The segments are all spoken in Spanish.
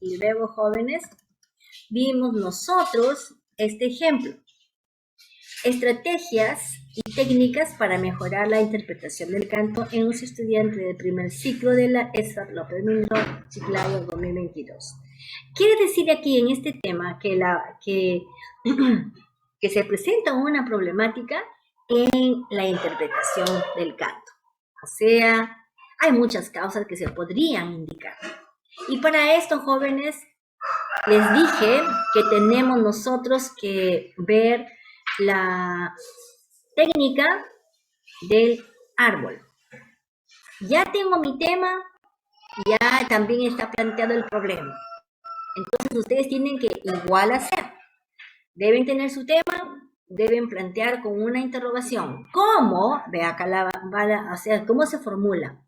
Y luego, jóvenes, vimos nosotros este ejemplo. Estrategias y técnicas para mejorar la interpretación del canto en los estudiantes del primer ciclo de la ESAP López Mindoro, Chiclayo 2022. Quiere decir aquí en este tema que se presenta una problemática en la interpretación del canto. O sea, hay muchas causas que se podrían indicar. Y para esto, jóvenes, les dije que tenemos nosotros que ver la técnica del árbol. Ya tengo mi tema, ya también está planteado el problema. Entonces ustedes tienen que igual hacer. Deben tener su tema, deben plantear con una interrogación. ¿Cómo? Ve acá o sea, ¿cómo se formula?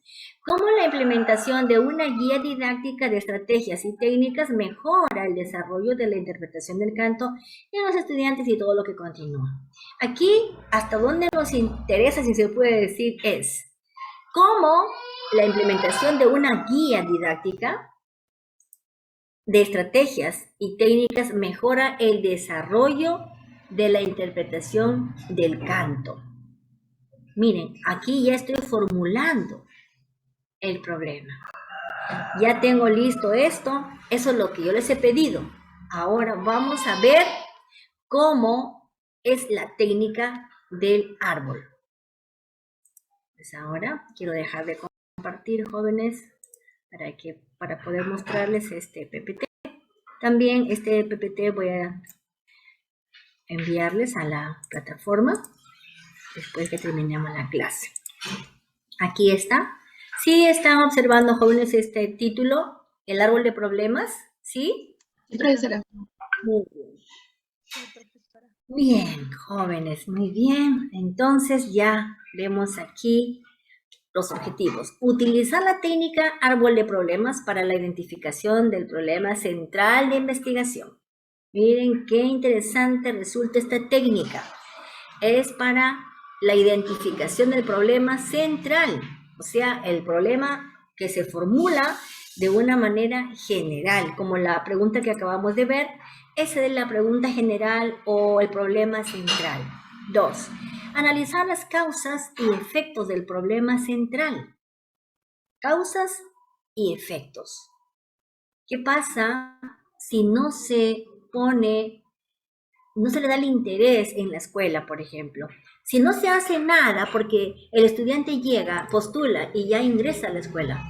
¿Cómo la implementación de una guía didáctica de estrategias y técnicas mejora el desarrollo de la interpretación del canto en los estudiantes y todo lo que continúa? Aquí, hasta donde nos interesa, si se puede decir, es cómo la implementación de una guía didáctica de estrategias y técnicas mejora el desarrollo de la interpretación del canto. Miren, aquí ya estoy formulando el problema. Ya tengo listo esto, eso es lo que yo les he pedido. Ahora vamos a ver cómo es la técnica del árbol. Pues ahora quiero dejar de compartir, jóvenes, para poder mostrarles este PPT. También este PPT voy a enviarles a la plataforma después que terminemos la clase. Aquí está. ¿Sí están observando, jóvenes, este título? El árbol de problemas, ¿sí? Sí, profesora. Muy bien. Bien, jóvenes, muy bien. Entonces ya vemos aquí los objetivos. Utilizar la técnica árbol de problemas para la identificación del problema central de investigación. Miren qué interesante resulta esta técnica. Es para la identificación del problema central, o sea, el problema que se formula de una manera general, como la pregunta que acabamos de ver, esa es la pregunta general o el problema central. 2. Analizar las causas y efectos del problema central. Causas y efectos. ¿Qué pasa si no se le da el interés en la escuela, por ejemplo? Si no se hace nada porque el estudiante llega, postula y ya ingresa a la escuela,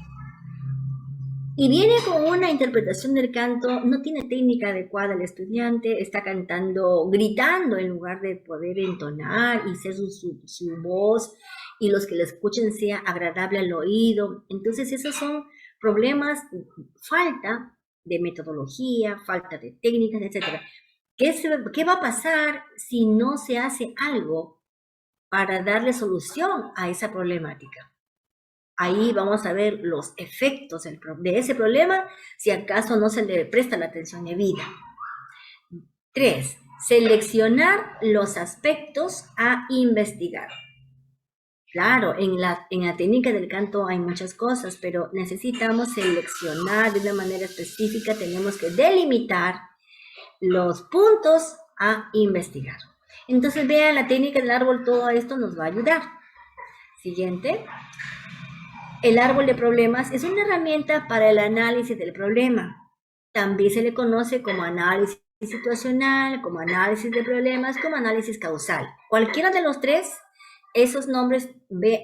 y viene con una interpretación del canto, no tiene técnica adecuada el estudiante, está cantando, gritando en lugar de poder entonar y ser su voz, y los que le escuchen sea agradable al oído. Entonces esos son problemas, falta de metodología, falta de técnicas, etc. ¿Qué va a pasar si no se hace algo para darle solución a esa problemática? Ahí vamos a ver los efectos de ese problema, si acaso no se le presta la atención debida. 3. Seleccionar los aspectos a investigar. Claro, en la técnica del canto hay muchas cosas, pero necesitamos seleccionar de una manera específica, tenemos que delimitar los puntos a investigar. Entonces, vean la técnica del árbol, todo esto nos va a ayudar. Siguiente. El árbol de problemas es una herramienta para el análisis del problema. También se le conoce como análisis situacional, como análisis de problemas, como análisis causal. Cualquiera de los tres, esos nombres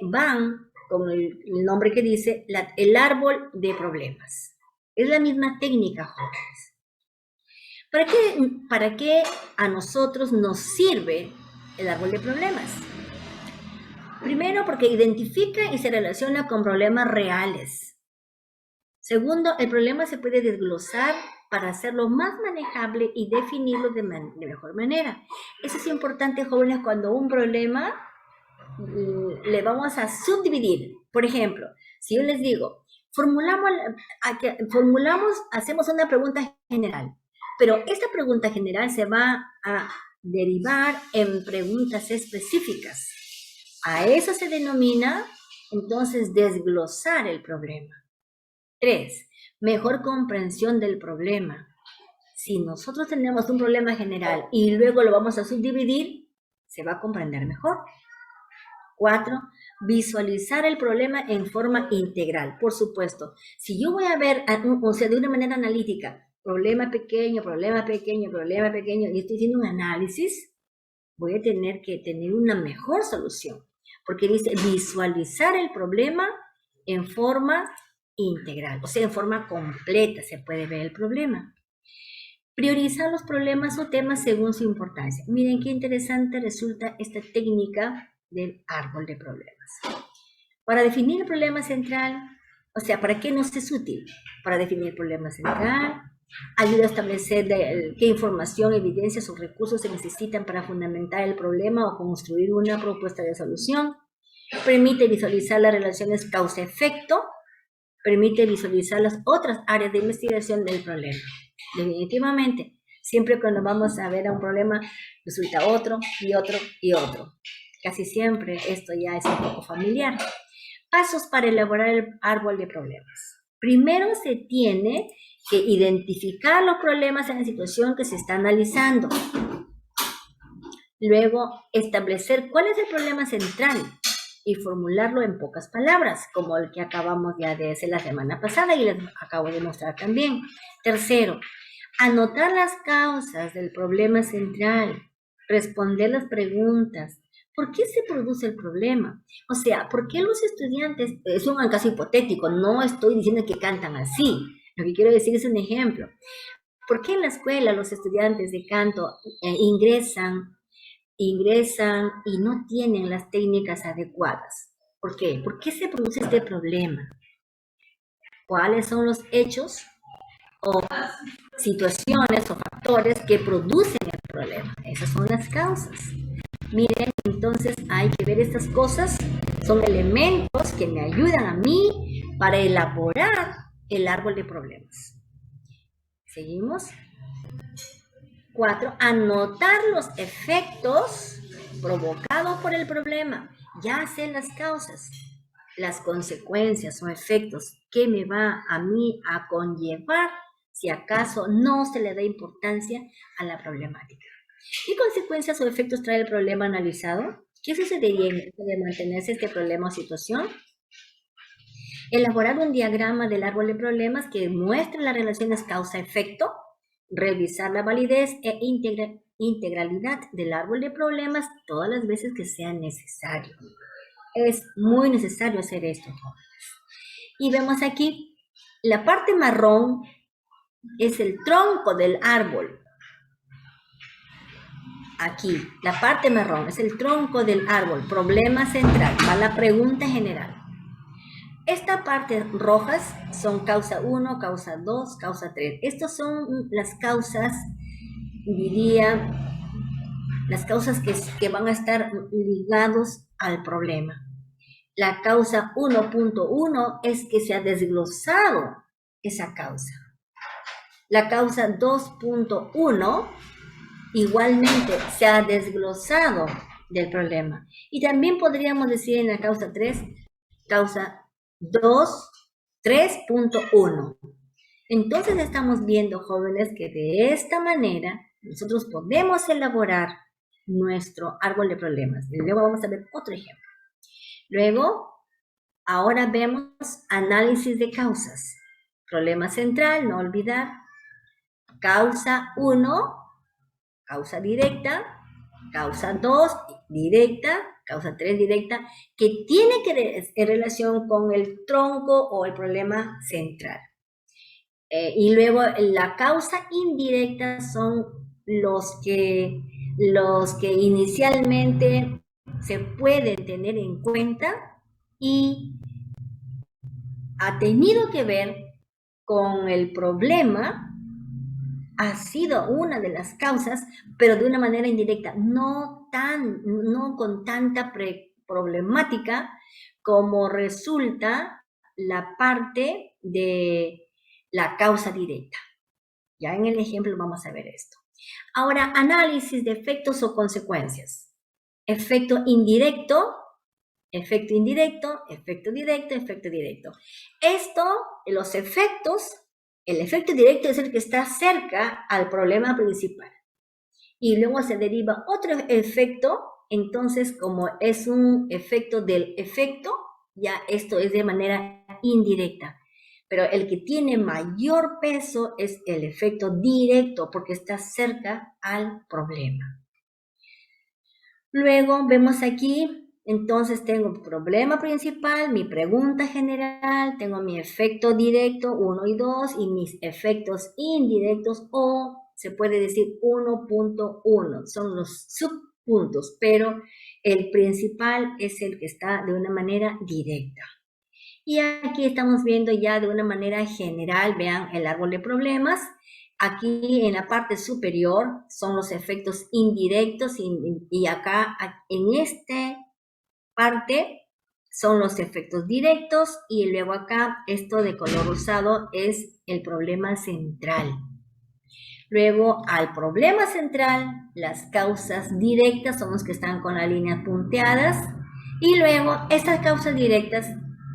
van con el nombre que dice el árbol de problemas. Es la misma técnica, jóvenes. ¿Para qué a nosotros nos sirve el árbol de problemas? Primero, porque identifica y se relaciona con problemas reales. Segundo, el problema se puede desglosar para hacerlo más manejable y definirlo de mejor manera. Eso es importante, jóvenes, cuando un problema le vamos a subdividir. Por ejemplo, si yo les digo, hacemos una pregunta general, pero esta pregunta general se va a derivar en preguntas específicas. A eso se denomina, entonces, desglosar el problema. 3. mejor comprensión del problema. Si nosotros tenemos un problema general y luego lo vamos a subdividir, se va a comprender mejor. 4. Visualizar el problema en forma integral. Por supuesto, si yo voy a ver, o sea, de una manera analítica, problema pequeño, problema pequeño, problema pequeño, y estoy haciendo un análisis, voy a tener que tener una mejor solución. Porque dice visualizar el problema en forma integral, o sea, en forma completa se puede ver el problema. Priorizar los problemas o temas según su importancia. Miren qué interesante resulta esta técnica del árbol de problemas. Para definir el problema central, o sea, ¿para qué nos es útil? Para definir el problema central, ayuda a establecer qué información, evidencias o recursos se necesitan para fundamentar el problema o construir una propuesta de solución. Permite visualizar las relaciones causa-efecto, permite visualizar las otras áreas de investigación del problema. Definitivamente, siempre cuando vamos a ver a un problema, resulta otro y otro y otro. Casi siempre esto ya es un poco familiar. Pasos para elaborar el árbol de problemas. Primero se tiene que identificar los problemas en la situación que se está analizando. Luego, establecer cuál es el problema central y formularlo en pocas palabras, como el que acabamos ya de hacer la semana pasada y les acabo de mostrar también. Tercero, anotar las causas del problema central, responder las preguntas. ¿Por qué se produce el problema? O sea, ¿por qué los estudiantes, es un caso hipotético, no estoy diciendo que cantan así, lo que quiero decir es un ejemplo. ¿Por qué en la escuela los estudiantes de canto ingresan y no tienen las técnicas adecuadas? ¿Por qué? ¿Por qué se produce este problema? ¿Cuáles son los hechos o situaciones o factores que producen el problema? Esas son las causas. Miren, entonces hay que ver estas cosas, son elementos que me ayudan a mí para elaborar el árbol de problemas. ¿Seguimos? 4. Anotar los efectos provocados por el problema. Ya sé las causas, las consecuencias o efectos que me va a mí a conllevar si acaso no se le da importancia a la problemática. ¿Qué consecuencias o efectos trae el problema analizado? ¿Qué sucedería en caso de mantenerse este problema o situación? Elaborar un diagrama del árbol de problemas que muestre las relaciones causa-efecto, revisar la validez e integralidad del árbol de problemas todas las veces que sea necesario. Es muy necesario hacer esto. Y vemos aquí, la parte marrón es el tronco del árbol. Aquí, la parte marrón es el tronco del árbol, problema central, va la pregunta general. Esta parte rojas son causa 1, causa 2, causa 3. Estas son las causas, diría, las causas que van a estar ligados al problema. La causa 1.1 es que se ha desglosado esa causa. La causa 2.1 igualmente se ha desglosado del problema. Y también podríamos decir en la causa 3, causa 2, 3.1. Entonces estamos viendo, jóvenes, que de esta manera nosotros podemos elaborar nuestro árbol de problemas. Y luego vamos a ver otro ejemplo. Luego, ahora vemos análisis de causas. Problema central, no olvidar. Causa 1, causa directa. Causa 2, directa. Causa 3, directa, que tiene que ver en relación con el tronco o el problema central. Y luego la causa indirecta son los que inicialmente se pueden tener en cuenta y ha tenido que ver con el problema, ha sido una de las causas, pero de una manera indirecta, no con tanta problemática como resulta la parte de la causa directa. Ya en el ejemplo vamos a ver esto. Ahora, análisis de efectos o consecuencias. Efecto indirecto, efecto indirecto, efecto directo, efecto directo. Esto, los efectos El efecto directo es el que está cerca al problema principal. Y luego se deriva otro efecto, entonces como es un efecto del efecto, ya esto es de manera indirecta. Pero el que tiene mayor peso es el efecto directo porque está cerca al problema. Luego vemos aquí, entonces tengo problema principal, mi pregunta general, tengo mi efecto directo 1 y 2 y mis efectos indirectos o se puede decir 1.1, son los subpuntos, pero el principal es el que está de una manera directa. Y aquí estamos viendo ya de una manera general, vean el árbol de problemas. Aquí en la parte superior son los efectos indirectos y acá en esta parte son los efectos directos y luego acá esto de color rosado es el problema central. Luego al problema central las causas directas son los que están con las líneas punteadas y luego estas causas directas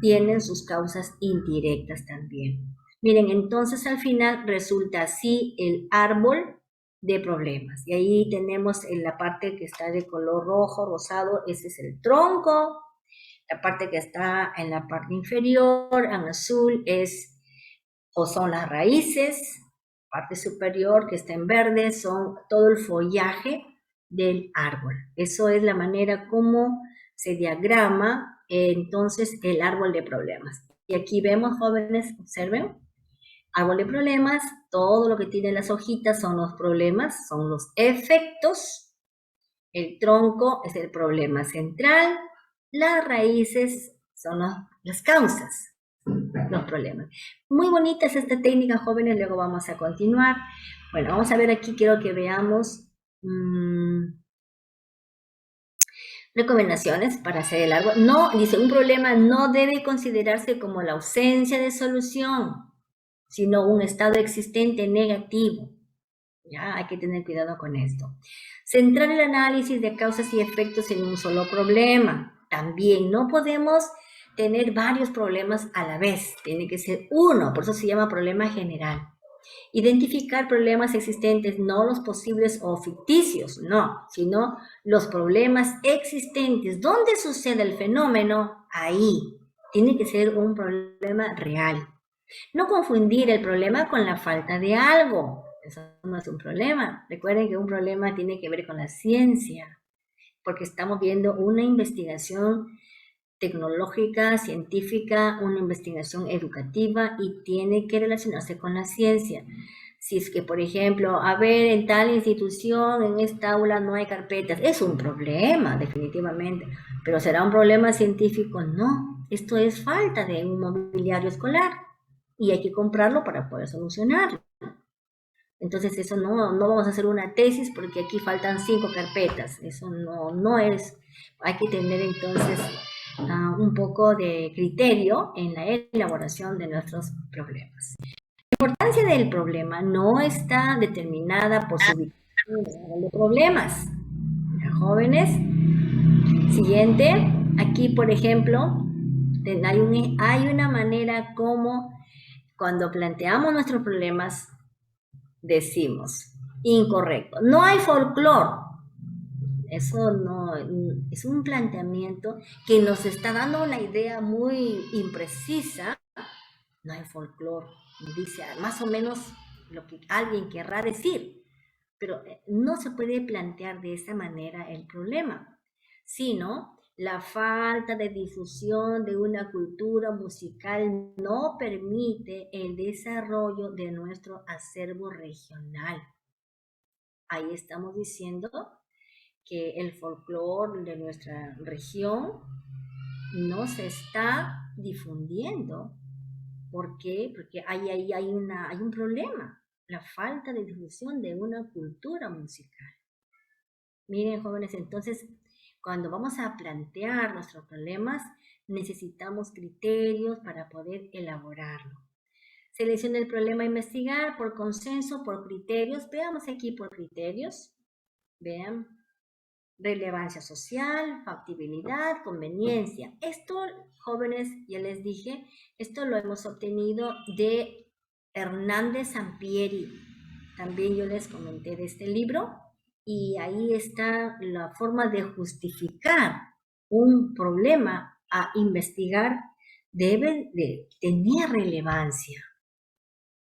tienen sus causas indirectas también. Miren, entonces al final resulta así el árbol de problemas. Y ahí tenemos en la parte que está de color rojo, rosado, ese es el tronco. La parte que está en la parte inferior, en azul, son las raíces. Parte superior que está en verde son todo el follaje del árbol. Eso es la manera como se diagrama entonces el árbol de problemas. Y aquí vemos, jóvenes, observen, árbol de problemas, todo lo que tiene las hojitas son los problemas, son los efectos, el tronco es el problema central, las raíces son las causas, los problemas. Muy bonita es esta técnica, jóvenes, luego vamos a continuar. Bueno, vamos a ver aquí, quiero que veamos recomendaciones para hacer el árbol. No, dice, un problema no debe considerarse como la ausencia de solución, sino un estado existente negativo. Ya, hay que tener cuidado con esto. Centrar el análisis de causas y efectos en un solo problema. También no podemos tener varios problemas a la vez. Tiene que ser uno, por eso se llama problema general. Identificar problemas existentes, no los posibles o ficticios, no, sino los problemas existentes. ¿Dónde sucede el fenómeno? Ahí. Tiene que ser un problema real. No confundir el problema con la falta de algo. Eso no es un problema. Recuerden que un problema tiene que ver con la ciencia, porque estamos viendo una investigación tecnológica, científica, una investigación educativa y tiene que relacionarse con la ciencia. Si es que, por ejemplo, a ver, en tal institución, en esta aula no hay carpetas, es un problema, definitivamente, pero ¿será un problema científico? No, esto es falta de un mobiliario escolar y hay que comprarlo para poder solucionarlo. Entonces eso no vamos a hacer una tesis porque aquí faltan 5 carpetas, eso no es, hay que tener entonces un poco de criterio en la elaboración de nuestros problemas. La importancia del problema no está determinada por su ubicación de problemas. Jóvenes, siguiente, aquí por ejemplo, hay una manera como cuando planteamos nuestros problemas decimos, incorrecto, no hay folclore. Eso no, es un planteamiento que nos está dando una idea muy imprecisa. No hay folclore, dice más o menos lo que alguien querrá decir, pero no se puede plantear de esa manera el problema, sino la falta de difusión de una cultura musical no permite el desarrollo de nuestro acervo regional. Ahí estamos diciendo que el folclore de nuestra región no se está difundiendo. ¿Por qué? Porque hay un problema, la falta de difusión de una cultura musical. Miren, jóvenes, entonces, cuando vamos a plantear nuestros problemas, necesitamos criterios para poder elaborarlo. Seleccione el problema a investigar por consenso, por criterios. Veamos aquí por criterios. Vean. Relevancia social, factibilidad, conveniencia. Esto, jóvenes, ya les dije, esto lo hemos obtenido de Hernández Sampieri. También yo les comenté de este libro y ahí está la forma de justificar un problema a investigar. Debe de tener relevancia,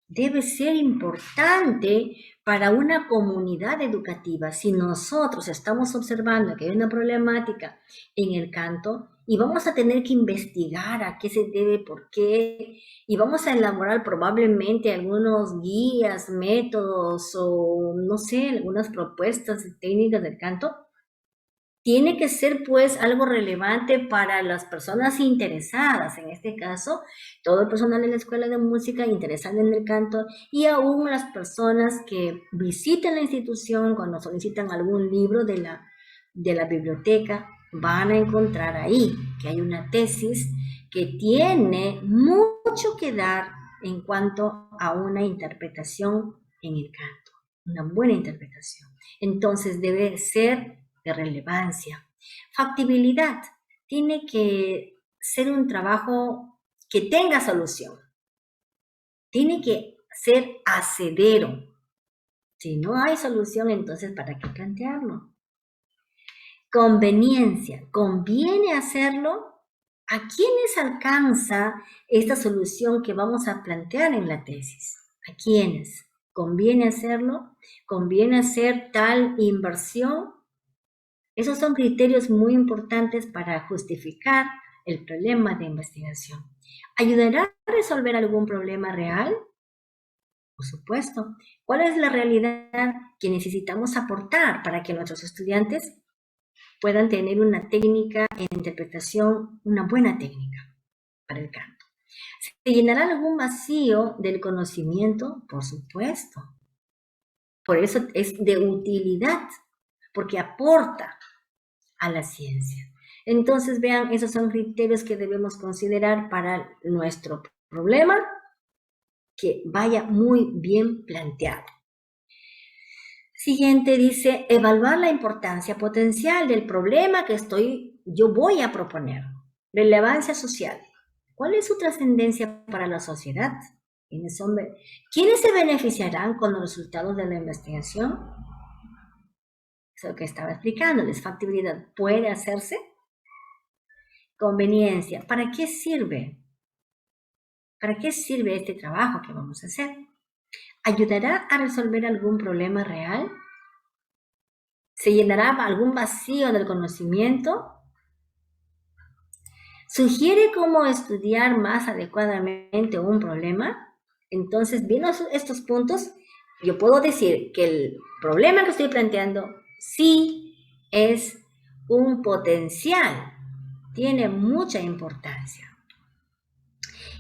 debe ser importante para una comunidad educativa. Si nosotros estamos observando que hay una problemática en el canto y vamos a tener que investigar a qué se debe, por qué, y vamos a elaborar probablemente algunos guías, métodos o no sé, algunas propuestas técnicas del canto, tiene que ser pues algo relevante para las personas interesadas, en este caso, todo el personal de la escuela de música interesado en el canto y aún las personas que visiten la institución cuando solicitan algún libro de la biblioteca, van a encontrar ahí que hay una tesis que tiene mucho que dar en cuanto a una interpretación en el canto, una buena interpretación. Entonces debe ser de relevancia. Factibilidad. Tiene que ser un trabajo que tenga solución. Tiene que ser hacedero. Si no hay solución, entonces ¿para qué plantearlo? Conveniencia. ¿Conviene hacerlo? ¿A quiénes alcanza esta solución que vamos a plantear en la tesis? ¿A quiénes? ¿Conviene hacerlo? ¿Conviene hacer tal inversión? Esos son criterios muy importantes para justificar el problema de investigación. ¿Ayudará a resolver algún problema real? Por supuesto. ¿Cuál es la realidad que necesitamos aportar para que nuestros estudiantes puedan tener una técnica en interpretación, una buena técnica para el canto? ¿Se llenará algún vacío del conocimiento? Por supuesto. Por eso es de utilidad, porque aporta a la ciencia. Entonces, vean, esos son criterios que debemos considerar para nuestro problema, que vaya muy bien planteado. Siguiente dice, evaluar la importancia potencial del problema que yo voy a proponer. Relevancia social. ¿Cuál es su trascendencia para la sociedad? ¿Quiénes se beneficiarán con los resultados de la investigación? Lo que estaba explicándoles, factibilidad, ¿puede hacerse? Conveniencia, ¿para qué sirve? ¿Para qué sirve este trabajo que vamos a hacer? ¿Ayudará a resolver algún problema real? ¿Se llenará algún vacío del conocimiento? ¿Sugiere cómo estudiar más adecuadamente un problema? Entonces, viendo estos puntos, yo puedo decir que el problema que estoy planteando sí es un potencial, tiene mucha importancia.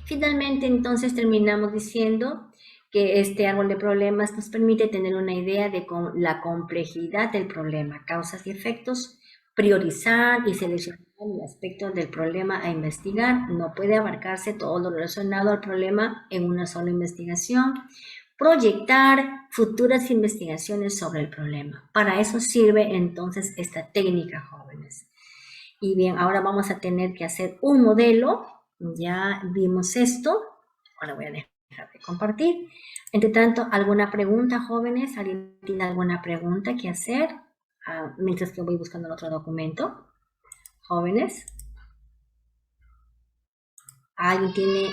Finalmente, entonces, terminamos diciendo que este árbol de problemas nos permite tener una idea de la complejidad del problema, causas y efectos, priorizar y seleccionar el aspecto del problema a investigar. No puede abarcarse todo lo relacionado al problema en una sola investigación. Proyectar futuras investigaciones sobre el problema. Para eso sirve entonces esta técnica, jóvenes. Y bien, ahora vamos a tener que hacer un modelo. Ya vimos esto. Ahora voy a dejar de compartir. Entre tanto, ¿alguna pregunta, jóvenes? ¿Alguien tiene alguna pregunta que hacer? Mientras que voy buscando el otro documento. Jóvenes. ¿Alguien tiene...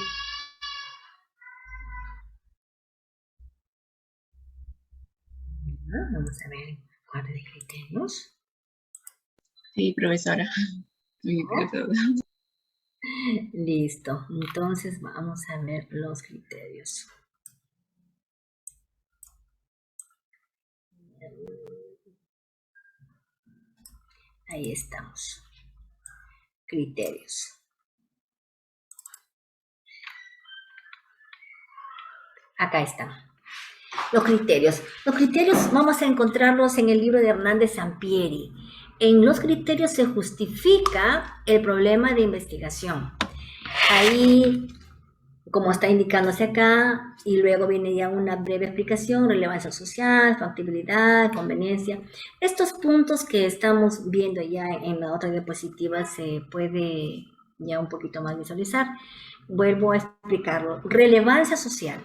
Vamos a ver cuál de criterios. Sí, profesora. Listo. Entonces vamos a ver los criterios. Ahí estamos. Criterios. Acá están. Los criterios. Los criterios vamos a encontrarlos en el libro de Hernández Sampieri. En los criterios se justifica el problema de investigación. Ahí, como está indicándose acá, y luego viene ya una breve explicación, relevancia social, factibilidad, conveniencia. Estos puntos que estamos viendo ya en la otra diapositiva se puede ya un poquito más visualizar. Vuelvo a explicarlo. Relevancia social.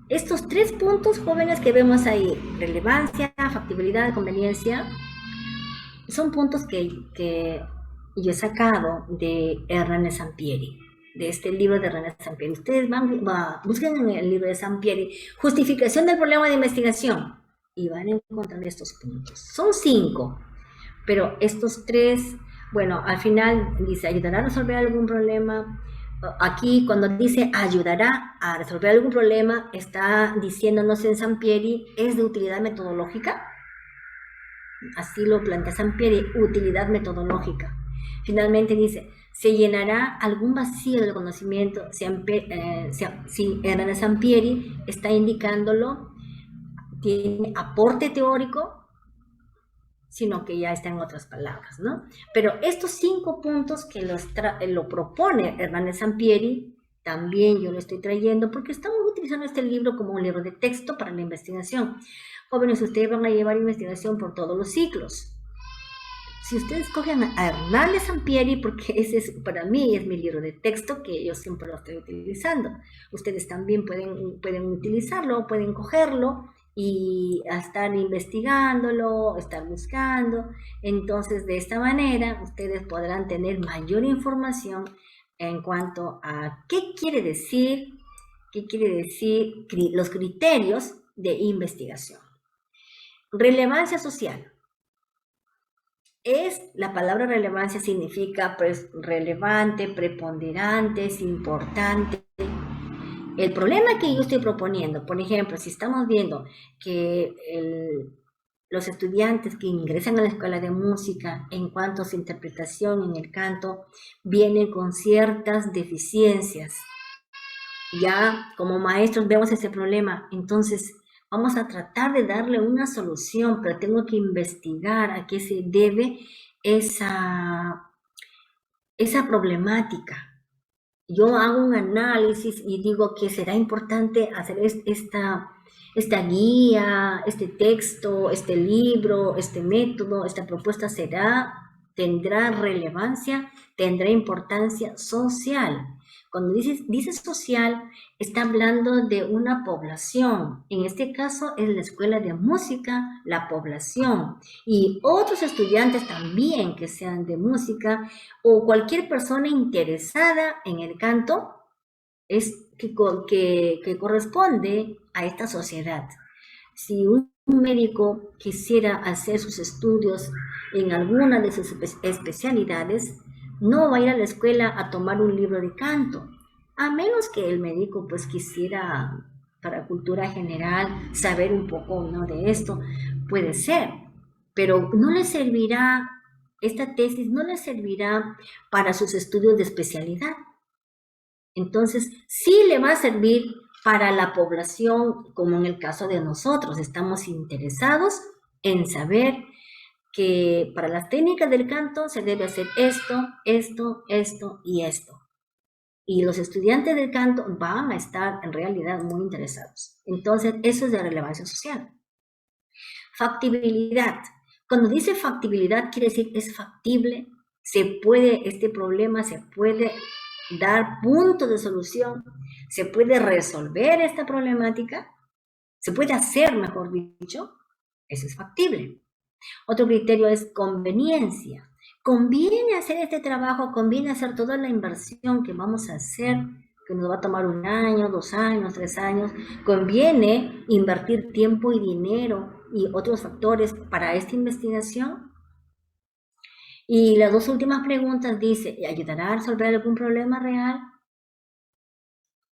Estos 3 puntos, jóvenes, que vemos ahí, relevancia, factibilidad, conveniencia, son puntos que yo he sacado de Ernest Sampieri, de este libro de Ernest Sampieri. Ustedes busquen en el libro de Sampieri, justificación del problema de investigación, y van a encontrar estos puntos. Son 5, pero estos 3, bueno, al final dice, ¿ayudará a resolver algún problema? Aquí, cuando dice ayudará a resolver algún problema, está diciéndonos en Sampieri, ¿es de utilidad metodológica? Así lo plantea Sampieri, utilidad metodológica. Finalmente dice, se llenará algún vacío del conocimiento si Hernán Sampieri está indicándolo, tiene aporte teórico, sino que ya está en otras palabras, ¿no? Pero estos 5 puntos que lo propone Hernández Sampieri, también yo lo estoy trayendo porque estamos utilizando este libro como un libro de texto para la investigación. Jóvenes, ustedes van a llevar investigación por todos los ciclos. Si ustedes cogen a Hernández Sampieri, porque ese es, para mí es mi libro de texto que yo siempre lo estoy utilizando, ustedes también pueden utilizarlo, pueden cogerlo y estar investigándolo, estar buscando. Entonces, de esta manera, ustedes podrán tener mayor información en cuanto a qué quiere decir los criterios de investigación. Relevancia social. La palabra relevancia significa pues, relevante, preponderante, es importante. El problema que yo estoy proponiendo, por ejemplo, si estamos viendo que los estudiantes que ingresan a la escuela de música en cuanto a su interpretación en el canto vienen con ciertas deficiencias, ya como maestros vemos ese problema, entonces vamos a tratar de darle una solución, pero tengo que investigar a qué se debe esa problemática. Yo hago un análisis y digo que será importante hacer esta guía, este texto, este libro, este método, esta propuesta tendrá relevancia, tendrá importancia social. Cuando dice social, está hablando de una población. En este caso es la escuela de música, la población. Y otros estudiantes también que sean de música o cualquier persona interesada en el canto que corresponde a esta sociedad. Si un médico quisiera hacer sus estudios en alguna de sus especialidades, no va a ir a la escuela a tomar un libro de canto, a menos que el médico pues quisiera para cultura general saber un poco, ¿no?, de esto, puede ser, pero no le servirá, esta tesis no le servirá para sus estudios de especialidad. Entonces, sí le va a servir para la población, como en el caso de nosotros, estamos interesados en saber que para las técnicas del canto se debe hacer esto, esto, esto y esto. Y los estudiantes del canto van a estar en realidad muy interesados. Entonces, eso es de relevancia social. Factibilidad. Cuando dice factibilidad, quiere decir es factible, este problema se puede dar puntos de solución, se puede resolver esta problemática, se puede hacer, mejor dicho, eso es factible. Otro criterio es conveniencia. ¿Conviene hacer este trabajo? ¿Conviene hacer toda la inversión que vamos a hacer, que nos va a tomar 1 año, 2 años, 3 años? ¿Conviene invertir tiempo y dinero y otros factores para esta investigación? Y las 2 últimas preguntas dice, ¿ayudará a resolver algún problema real?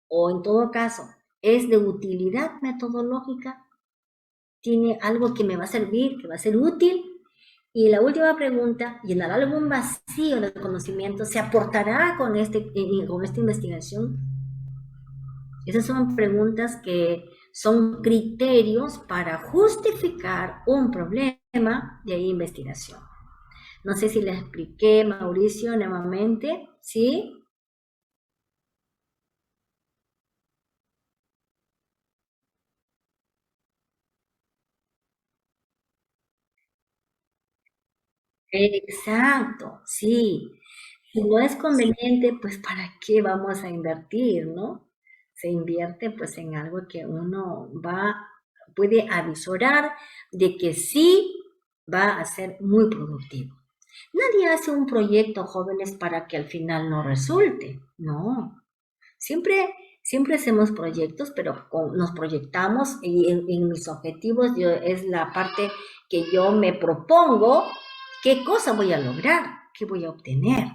O en todo caso, ¿es de utilidad metodológica? ¿Tiene algo que me va a servir, que va a ser útil? Y la última pregunta, ¿llenará algún vacío de conocimiento? ¿Se aportará con esta investigación? Esas son preguntas que son criterios para justificar un problema de investigación. No sé si les expliqué, Mauricio, nuevamente, ¿sí? Exacto, sí. Si no es conveniente, pues ¿para qué vamos a invertir, no? se invierte pues en algo que uno puede avisorar de que sí va a ser muy productivo. Nadie hace un proyecto, jóvenes, para que al final no resulte. No. Siempre hacemos proyectos, pero nos proyectamos y en mis objetivos es la parte que yo me propongo, qué cosa voy a lograr, qué voy a obtener.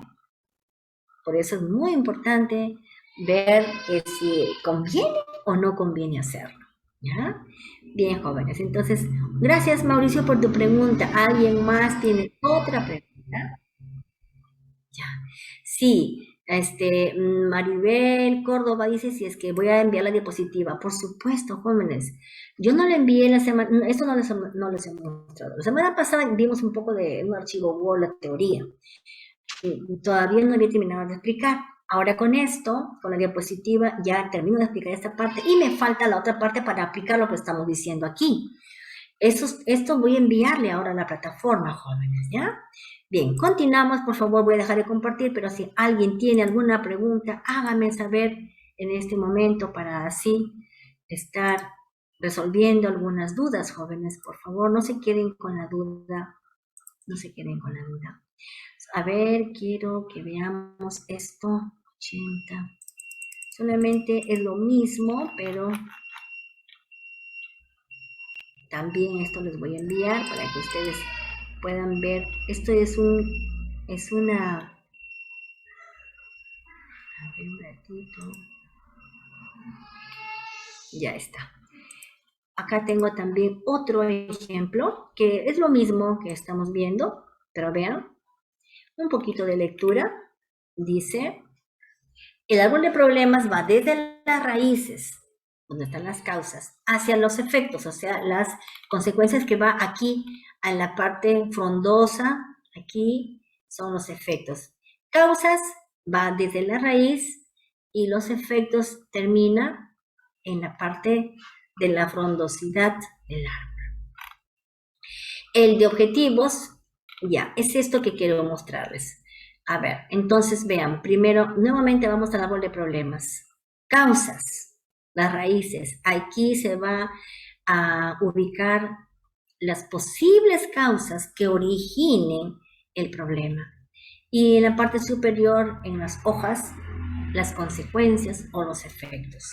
Por eso es muy importante ver si conviene o no conviene hacerlo. ¿Ya? Bien, jóvenes. Entonces, gracias, Mauricio, por tu pregunta. ¿Alguien más tiene otra pregunta? Ya. Sí, Maribel Córdoba dice si es que voy a enviar la diapositiva. Por supuesto, jóvenes. Yo no le envié la semana, esto no les he mostrado. La semana pasada vimos un poco de un archivo Word, la teoría. Todavía no había terminado de explicar. Ahora con esto, con la diapositiva, ya termino de explicar esta parte y me falta la otra parte para aplicar lo que estamos diciendo aquí. Esto voy a enviarle ahora a la plataforma, jóvenes, ¿ya? Bien, continuamos, por favor, voy a dejar de compartir, pero si alguien tiene alguna pregunta, hágame saber en este momento para así estar resolviendo algunas dudas, jóvenes. Por favor, no se queden con la duda, no se queden con la duda. A ver, quiero que veamos esto, 80. Solamente es lo mismo, pero también esto les voy a enviar para que ustedes puedan ver. Esto es una... A ver un ratito. Ya está. Acá tengo también otro ejemplo, que es lo mismo que estamos viendo, pero vean, un poquito de lectura. Dice, el árbol de problemas va desde las raíces, donde están las causas, hacia los efectos, o sea, las consecuencias que va aquí a la parte frondosa, aquí son los efectos. Causas va desde la raíz y los efectos termina en la parte de la frondosidad del árbol. El de objetivos, ya, es esto que quiero mostrarles. A ver, entonces vean, primero, nuevamente vamos al árbol de problemas. Causas, las raíces. Aquí se va a ubicar las posibles causas que originen el problema. Y en la parte superior, en las hojas, las consecuencias o los efectos.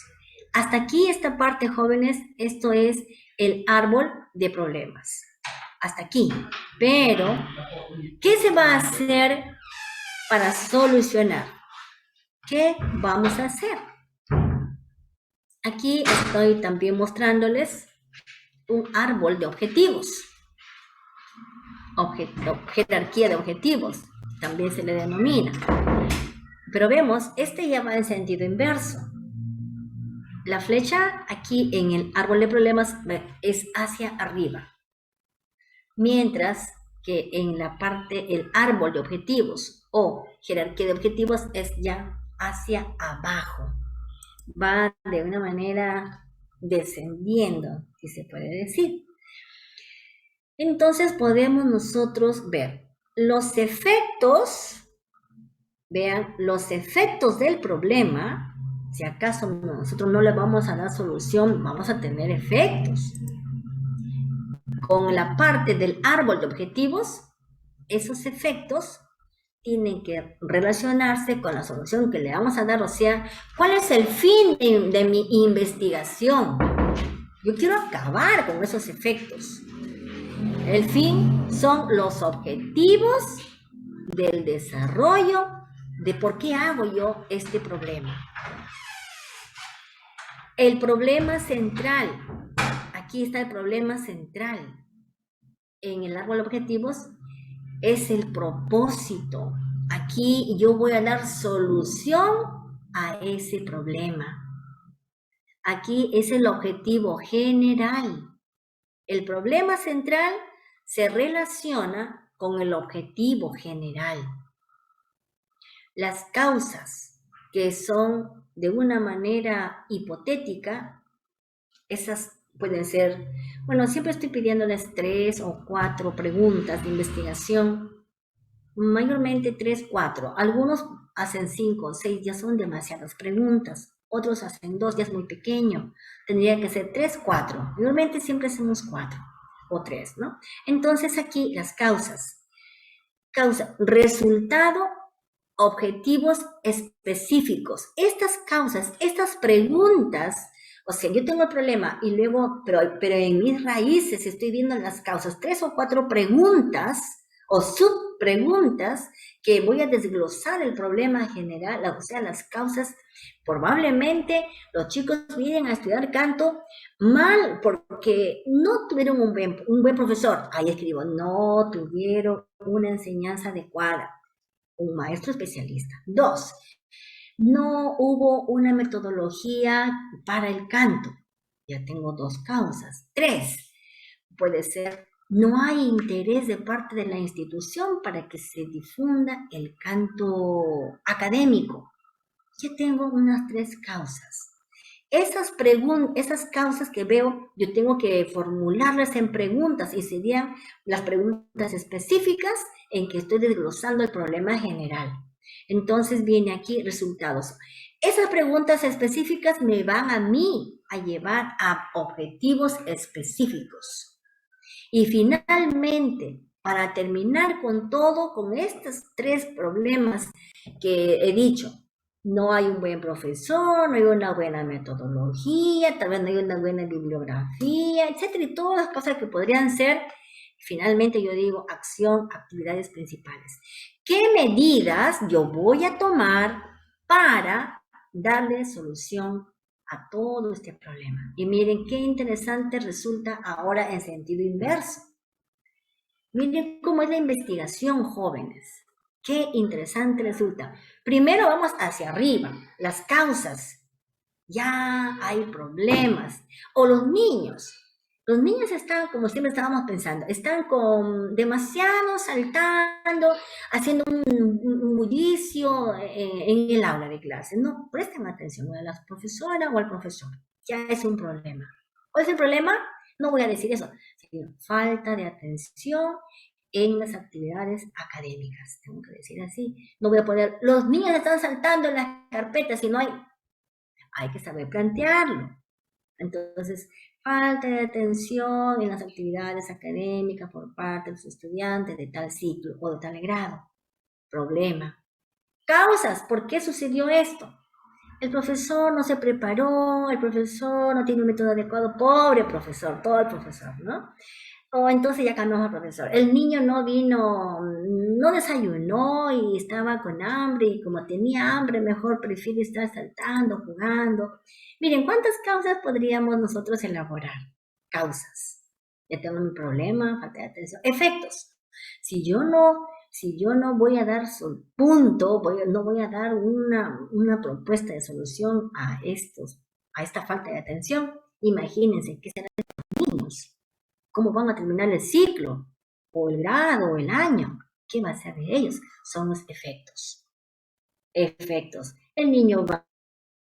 Hasta aquí esta parte, jóvenes, esto es el árbol de problemas. Hasta aquí. Pero, ¿qué se va a hacer para solucionar? ¿Qué vamos a hacer? Aquí estoy también mostrándoles un árbol de objetivos. Jerarquía de objetivos, también se le denomina. Pero vemos, este ya va en sentido inverso. La flecha aquí en el árbol de problemas es hacia arriba. Mientras que en la parte, el árbol de objetivos o jerarquía de objetivos es ya hacia abajo. Va de una manera descendiendo, si se puede decir. Entonces podemos nosotros ver los efectos, vean, los efectos del problema. Si acaso nosotros no le vamos a dar solución, vamos a tener efectos. Con la parte del árbol de objetivos, esos efectos tienen que relacionarse con la solución que le vamos a dar. O sea, ¿cuál es el fin de mi investigación? Yo quiero acabar con esos efectos. El fin son los objetivos del desarrollo de por qué hago yo este problema. El problema central, aquí está el problema central en el árbol de objetivos, es el propósito. Aquí yo voy a dar solución a ese problema. Aquí es el objetivo general. El problema central se relaciona con el objetivo general. Las causas que son de una manera hipotética, esas pueden ser, bueno, siempre estoy pidiéndoles 3 o 4 preguntas de investigación, mayormente 3, 4. Algunos hacen 5 o 6, ya son demasiadas preguntas. otros hacen 2, ya es muy pequeño. Tendría que ser 3, 4. Normalmente siempre hacemos 4 o 3, ¿no? Entonces aquí las causas. Causa, resultado, objetivos específicos. Estas causas, estas preguntas, o sea, yo tengo el problema y luego, pero en mis raíces estoy viendo las causas, 3 o 4 preguntas o subpreguntas que voy a desglosar el problema general, o sea, las causas. Probablemente los chicos vienen a estudiar canto mal porque no tuvieron un buen profesor. Ahí escribo, no tuvieron una enseñanza adecuada, un maestro especialista. 2, no hubo una metodología para el canto. Ya tengo 2 causas. 3, puede ser, no hay interés de parte de la institución para que se difunda el canto académico. Ya tengo unas 3 causas. Esas causas que veo, yo tengo que formularlas en preguntas y serían las preguntas específicas en que estoy desglosando el problema general. Entonces viene aquí resultados. Esas preguntas específicas me van a mí a llevar a objetivos específicos. Y finalmente, para terminar con todo, con estos 3 problemas que he dicho, no hay un buen profesor, no hay una buena metodología, tal vez no hay una buena bibliografía, etcétera, y todas las cosas que podrían ser, finalmente yo digo, acción, actividades principales. ¿Qué medidas yo voy a tomar para darle solución a todo este problema? Y miren qué interesante resulta ahora en sentido inverso. Miren cómo es la investigación, jóvenes. Qué interesante resulta. Primero vamos hacia arriba, las causas. Ya hay problemas. O los niños. Los niños están, como siempre estábamos pensando, están con demasiado saltando, haciendo un bullicio en el aula de clase. No presten atención a la profesora o al profesor. Ya es un problema. ¿Cuál es el problema? No voy a decir eso, sino falta de atención en las actividades académicas. Tengo que decir así. No voy a poner, los niños están saltando en las carpetas y no hay que saber plantearlo. Entonces, falta de atención en las actividades académicas por parte de los estudiantes de tal ciclo o de tal grado. Problema. Causas, ¿por qué sucedió esto? El profesor no se preparó, el profesor no tiene un método adecuado, pobre profesor, todo el profesor, ¿no? O entonces ya cambiamos al profesor. El niño no vino, no desayunó y estaba con hambre y como tenía hambre mejor prefiere estar saltando, jugando. Miren, ¿cuántas causas podríamos nosotros elaborar? Causas. Ya tengo mi problema, falta de atención. Efectos. Si yo no voy a dar punto, no voy a dar una propuesta de solución a esta falta de atención, imagínense qué será de los niños. ¿Cómo van a terminar el ciclo? O el grado, o el año. ¿Qué va a ser de ellos? Son los efectos. Efectos. El niño va